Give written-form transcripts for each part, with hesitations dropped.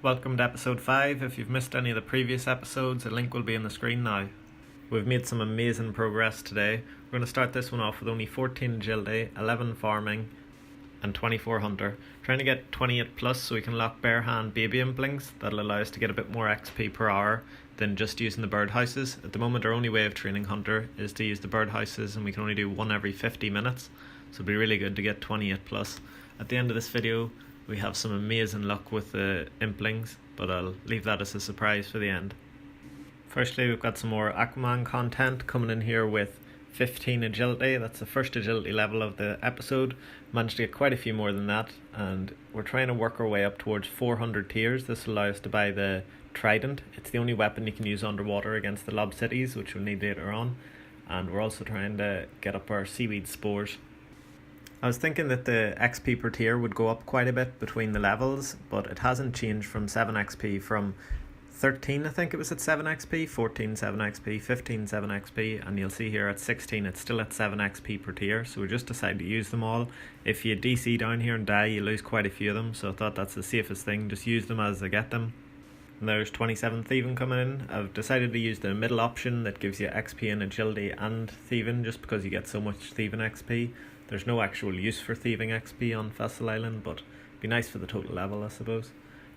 welcome to episode 5. If you've missed any of the previous episodes, a link will be on the screen now. We've made some amazing progress today. We're going to start this one off with only 14 agility, 11 farming and 24 hunter. Trying to get 28 plus so we can lock bare hand baby implings. That'll allow us to get a bit more XP per hour than just using the birdhouses. At the moment our only way of training hunter is to use the birdhouses, and we can only do one every 50 minutes. So it'd be really good to get 28 plus. At the end of this video we have some amazing luck with the implings, but I'll leave that as a surprise for the end. Firstly, we've got some more aquaman content coming in here with 15 agility. That's the first agility level of the episode. Managed to get quite a few more than that, and we're trying to work our way up towards 400 tiers. This will allow us to buy the trident. It's the only weapon you can use underwater against the lob cities, which we'll need later on. And we're also trying to get up our seaweed spores. I was thinking that the XP per tier would go up quite a bit between the levels, but it hasn't changed from 7 XP from 13, I think it was at 7 XP, 14 7 XP, 15 7 XP, and you'll see here at 16 it's still at 7 XP per tier, so we just decided to use them all. If you DC down here and die, you lose quite a few of them, so I thought that's the safest thing, just use them as I get them. And there's 27 thieving coming in. I've decided to use the middle option that gives you XP and agility and thieving, just because you get so much thieving XP. There's no actual use for thieving XP on Festival Island, but it'd be nice for the total level, I suppose.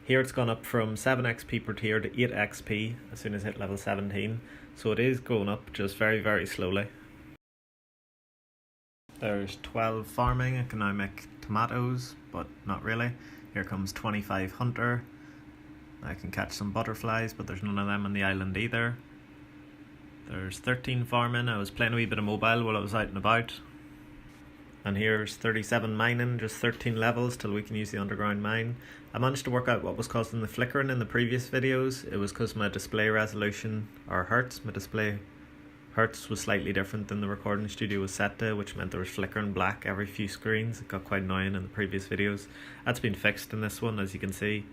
Here it's gone up from 7 XP per tier to 8 XP as soon as I hit level 17, so it is going up just very, very slowly. There's 12 farming. I can now make tomatoes, but not really. Here comes 25 hunter. I can catch some butterflies, but there's none of them on the island either. There's 13 farming. I was playing a wee bit of mobile while I was out and about. And here's 37 mining, just 13 levels till we can use the underground mine. I managed to work out what was causing the flickering in the previous videos. It was because my display resolution, or hertz, my display hertz was slightly different than the recording studio was set to, which meant there was flickering black every few screens. It got quite annoying in the previous videos. That's been fixed in this one, as you can see.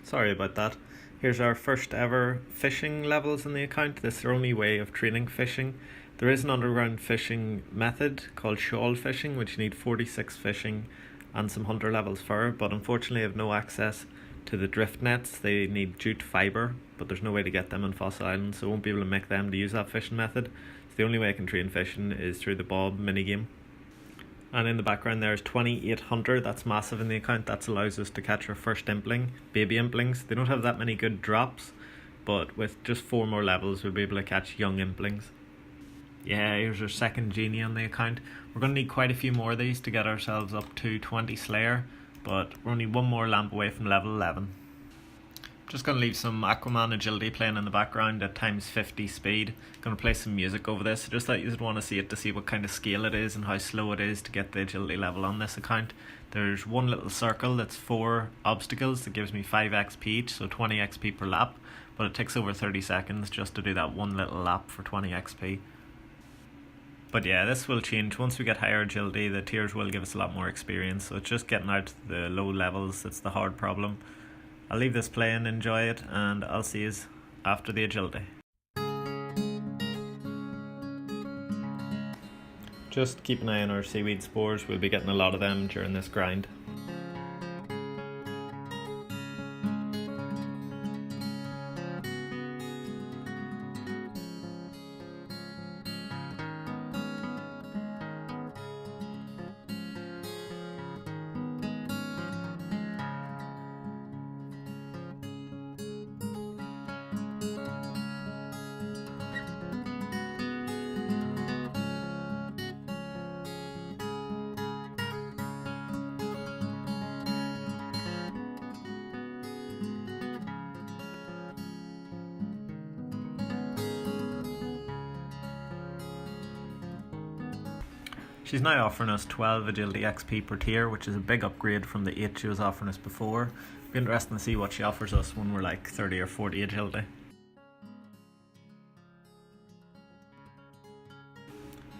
Sorry about that. Here's our first ever fishing levels in the account. This is our only way of training fishing. There is an underground fishing method called shawl fishing, which you need 46 fishing and some hunter levels for, but unfortunately I have no access to the drift nets. They need jute fibre, but there's no way to get them on Fossil Island, so I won't be able to make them to use that fishing method. So the only way I can train fishing is through the bob minigame. And in the background there's 28 hunter. That's massive in the account. That allows us to catch our first impling, baby implings. They don't have that many good drops, but with just 4 more levels we'll be able to catch young implings. Yeah, here's our second genie on the account. We're going to need quite a few more of these to get ourselves up to 20 Slayer, but we're only one more lamp away from level 11. Just going to leave some Aquaman agility playing in the background at times 50 speed. Going to play some music over this. I just thought you'd want to see it to see what kind of scale it is and how slow it is to get the agility level on this account. There's one little circle that's 4 obstacles that gives me 5 XP each, so 20 XP per lap, but it takes over 30 seconds just to do that one little lap for 20 XP. But yeah, this will change. Once we get higher agility, the tiers will give us a lot more experience, so it's just getting out the low levels that's the hard problem. I'll leave this playing, enjoy it, and I'll see you after the agility. Just keep an eye on our seaweed spores. We'll be getting a lot of them during this grind. She's now offering us 12 agility XP per tier, which is a big upgrade from the 8 she was offering us before. It'll be interesting to see what she offers us when we're like 30 or 40 agility.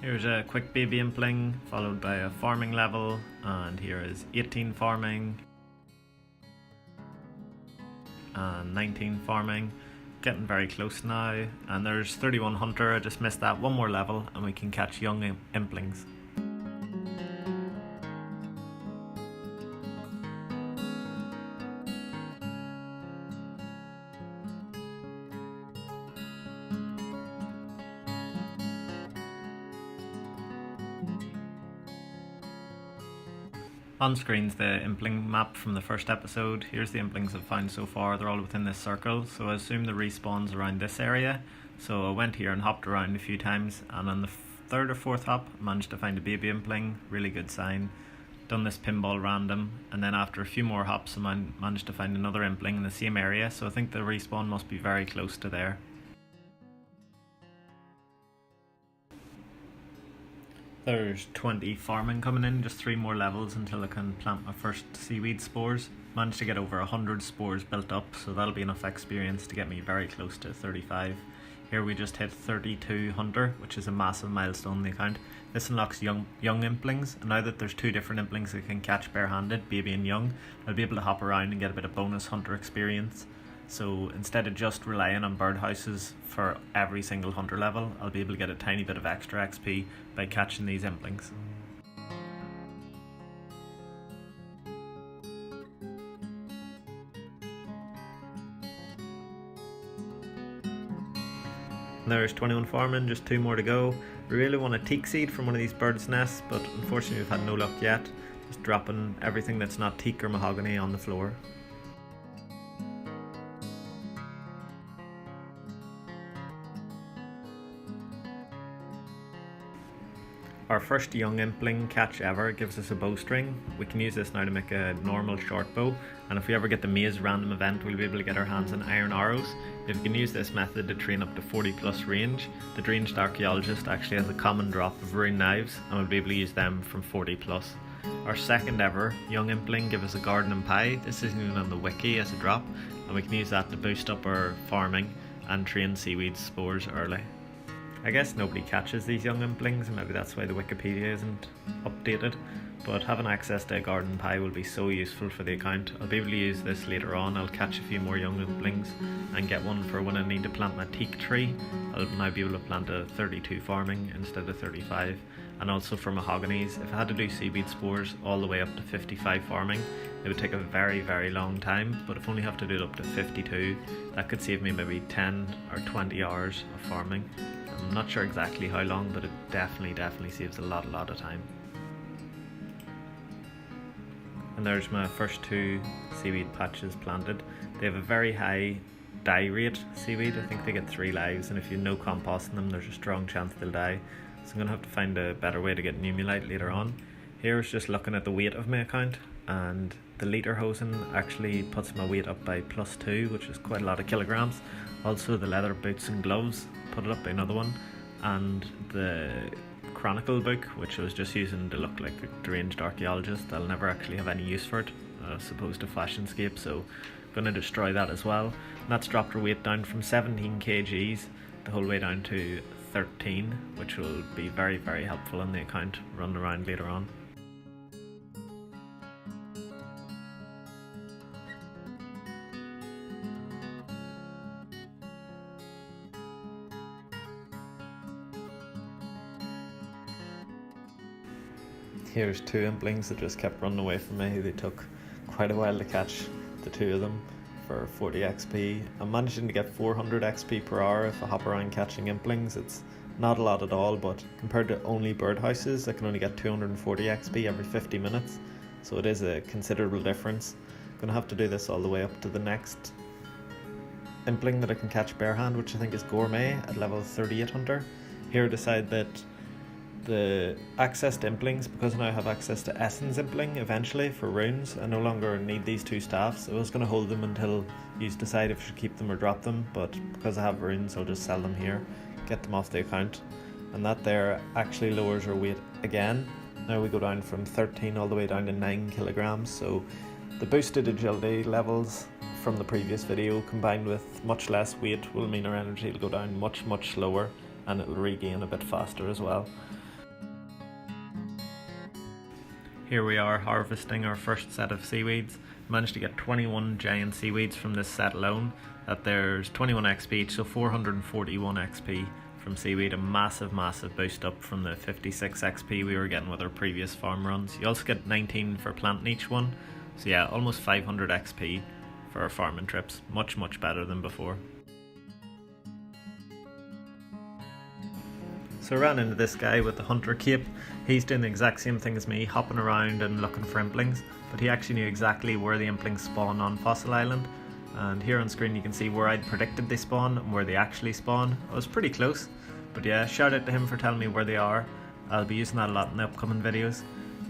Here's a quick baby impling, followed by a farming level, and here is 18 farming and 19 farming. Getting very close now, and there's 31 hunter. I just missed that one more level and we can catch young implings. On screen's the impling map from the first episode. Here's the implings I've found so far. They're all within this circle, so I assume the respawn's around this area. So I went here and hopped around a few times, and on the third or fourth hop I managed to find a baby impling. Really good sign. Done this pinball random, and then after a few more hops I managed to find another impling in the same area, so I think the respawn must be very close to there. There's 20 farming coming in, just 3 more levels until I can plant my first seaweed spores. Managed to get over 100 spores built up, so that'll be enough experience to get me very close to 35. Here we just hit 32 hunter, which is a massive milestone in the account. This unlocks young implings, and now that there's 2 different implings I can catch barehanded, baby and young, I'll be able to hop around and get a bit of bonus hunter experience. So instead of just relying on birdhouses for every single hunter level, I'll be able to get a tiny bit of extra XP by catching these implings. There's 21 farming, just 2 more to go. We really want a teak seed from one of these birds' nests, but unfortunately we've had no luck yet. Just dropping everything that's not teak or mahogany on the floor. Our first young impling catch ever gives us a bowstring. We can use this now to make a normal short bow, and if we ever get the maze random event we'll be able to get our hands on iron arrows. If we can use this method to train up to 40 plus range, the Deranged Archaeologist actually has a common drop of rune knives, and we'll be able to use them from 40 plus. Our second ever young impling gives us a garden and pie. This isn't even on the wiki as a drop, and we can use that to boost up our farming and train seaweed spores early. I guess nobody catches these young implings, and maybe that's why the Wikipedia isn't updated, but having access to a garden pie will be so useful for the account. I'll be able to use this later on. I'll catch a few more young implings and get one for when I need to plant my teak tree. I'll now be able to plant a 32 farming instead of 35, and also for mahoganies. If I had to do seaweed spores all the way up to 55 farming, it would take a very long time, but if I only have to do it up to 52, that could save me maybe 10 or 20 hours of farming. I'm not sure exactly how long, but it definitely saves a lot of time. And there's my first 2 seaweed patches planted. They have a very high die rate seaweed. I think they get 3 lives, and if you no compost in them there's a strong chance they'll die. So I'm going to have to find a better way to get numulite later on. Here is just looking at the weight of my account, and the liter hosing actually puts my weight up by +2, which is quite a lot of kilograms. Also the leather boots and gloves put it up by another one, and the chronicle book, which I was just using to look like a deranged archaeologist, I'll never actually have any use for it as opposed to Fashionscape, so I'm going to destroy that as well. And that's dropped our weight down from 17 kgs the whole way down to 13, which will be very helpful in the account running around later on. Here's 2 implings that just kept running away from me. They took quite a while to catch the 2 of them for 40 XP. I'm managing to get 400 XP per hour if I hop around catching implings. It's not a lot at all, but compared to only birdhouses, I can only get 240 XP every 50 minutes. So it is a considerable difference. I'm going to have to do this all the way up to the next impling that I can catch barehand, which I think is Gourmet at level 38 hunter. Here I decide that the access to implings, because now I have access to Essence impling eventually for runes, I no longer need these 2 staffs. I was going to hold them until you decide if you should keep them or drop them, but because I have runes I'll just sell them here, get them off the account, and that there actually lowers our weight again. Now we go down from 13 all the way down to 9 kilograms, so the boosted agility levels from the previous video combined with much less weight will mean our energy will go down much slower, and it will regain a bit faster as well. Here we are harvesting our first set of seaweeds. Managed to get 21 giant seaweeds from this set alone. That there's 21 XP each, so 441 XP from seaweed. A massive boost up from the 56 XP we were getting with our previous farm runs. You also get 19 for planting each one. So yeah, almost 500 XP for our farming trips. Much better than before. So I ran into this guy with the hunter cape. He's doing the exact same thing as me, hopping around and looking for implings, but he actually knew exactly where the implings spawn on Fossil Island. And here on screen you can see where I'd predicted they spawn and where they actually spawn. I was pretty close, but yeah, shout out to him for telling me where they are. I'll be using that a lot in the upcoming videos.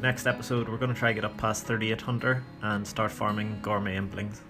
Next episode we're going to try to get up past 38 hunter and start farming gourmet implings.